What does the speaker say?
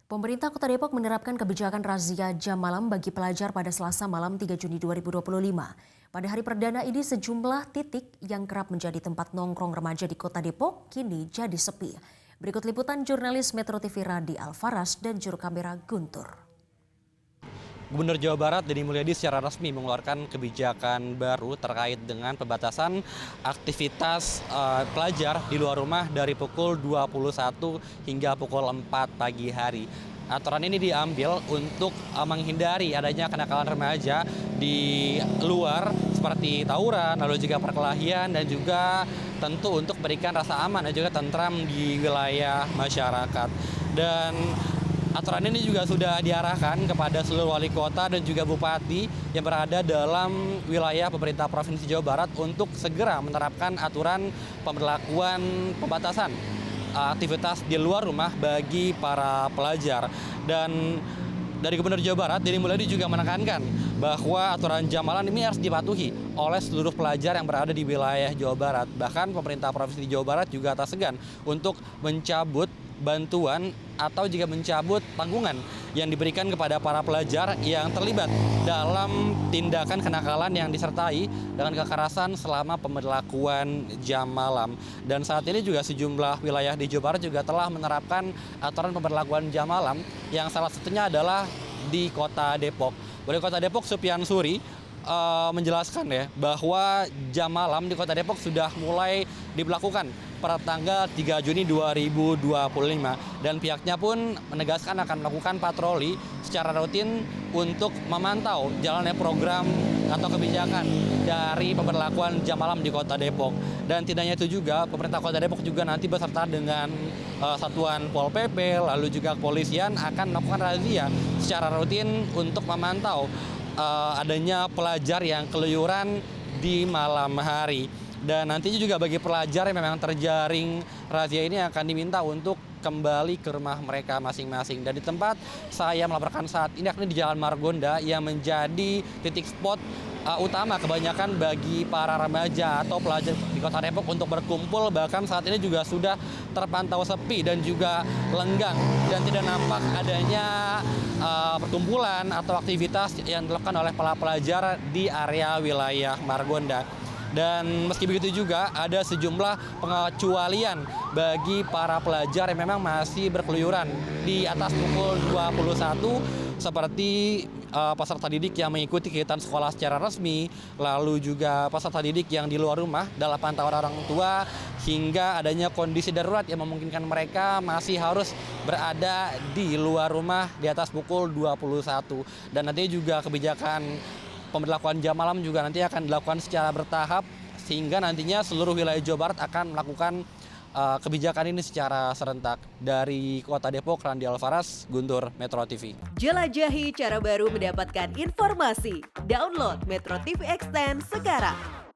Pemerintah Kota Depok menerapkan kebijakan razia jam malam bagi pelajar pada Selasa malam 3 Juni 2025. Pada hari perdana ini sejumlah titik yang kerap menjadi tempat nongkrong remaja di Kota Depok kini jadi sepi. Berikut liputan jurnalis Metro TV Radi Alfaras dan juru kamera Guntur. Gubernur Jawa Barat Deddy Mulyadi secara resmi mengeluarkan kebijakan baru terkait dengan pembatasan aktivitas pelajar di luar rumah dari pukul 21 hingga pukul 4 pagi hari. Aturan ini diambil untuk menghindari adanya kenakalan remaja di luar seperti tawuran, lalu juga perkelahian dan juga tentu untuk berikan rasa aman dan juga tentram di wilayah masyarakat. Dan aturan ini juga sudah diarahkan kepada seluruh wali kota dan juga bupati yang berada dalam wilayah pemerintah Provinsi Jawa Barat untuk segera menerapkan aturan pemberlakuan pembatasan aktivitas di luar rumah bagi para pelajar. Dan dari Gubernur Jawa Barat, Deddy Mulyadi juga menekankan bahwa aturan jam malam ini harus dipatuhi oleh seluruh pelajar yang berada di wilayah Jawa Barat. Bahkan pemerintah Provinsi Jawa Barat juga tak segan untuk mencabut bantuan atau juga mencabut tanggungan yang diberikan kepada para pelajar yang terlibat dalam tindakan kenakalan yang disertai dengan kekerasan selama pemberlakuan jam malam. Dan saat ini juga sejumlah wilayah di Jawa Barat juga telah menerapkan aturan pemberlakuan jam malam yang salah satunya adalah di Kota Depok. Wali Kota Depok Supian Suri menjelaskan ya bahwa jam malam di Kota Depok sudah mulai diberlakukan pada tanggal 3 Juni 2025 dan pihaknya pun menegaskan akan melakukan patroli secara rutin untuk memantau jalannya program atau kebijakan dari pemberlakuan jam malam di Kota Depok. Dan tidak hanya itu juga, pemerintah Kota Depok juga nanti beserta dengan satuan Pol PP lalu juga kepolisian akan melakukan razia secara rutin untuk memantau adanya pelajar yang keluyuran di malam hari. Dan nantinya juga bagi pelajar yang memang terjaring razia ini akan diminta untuk kembali ke rumah mereka masing-masing. Dan di tempat saya melaporkan saat ini yakni di Jalan Margonda yang menjadi titik spot utama kebanyakan bagi para remaja atau pelajar di Kota Depok untuk berkumpul. Bahkan saat ini juga sudah terpantau sepi dan juga lenggang dan tidak nampak adanya perkumpulan atau aktivitas yang dilakukan oleh para pelajar di area wilayah Margonda. Dan meski begitu juga ada sejumlah pengecualian bagi para pelajar yang memang masih berkeluyuran di atas pukul 21 seperti peserta didik yang mengikuti kegiatan sekolah secara resmi, lalu juga peserta didik yang di luar rumah dalam pantauan orang tua, hingga adanya kondisi darurat yang memungkinkan mereka masih harus berada di luar rumah di atas pukul 21. Dan nanti juga kebijakan pemberlakuan jam malam juga nanti akan dilakukan secara bertahap sehingga nantinya seluruh wilayah Jawa Barat akan melakukan kebijakan ini secara serentak. Dari Kota Depok, Randi Alfaras, Guntur, Metro TV. Jelajahi cara baru mendapatkan informasi. Download Metro TV Extend sekarang.